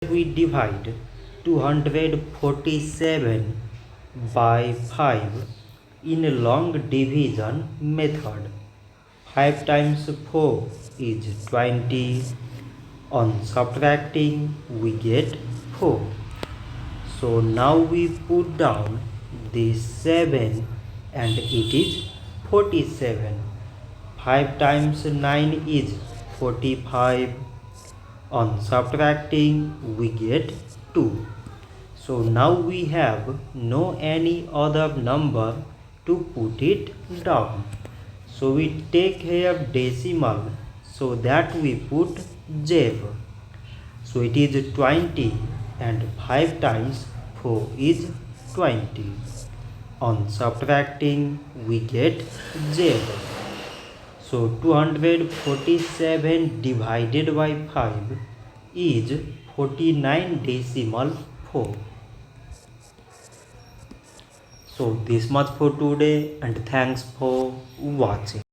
we divide 247 by 5 in a long division method. 5 times 4 is 20. On subtracting, we get 4. So now we put down this 7 and it is 47. 5 times 9 is 45. On subtracting, we get 2. So now we have no any other number to put it down. So we take here decimal, so that we put zev. So it is 20 and 5 times 4 is 20. On subtracting, we get zev. So 247 divided by 5 is 49.4. So this much for today and thanks for watching.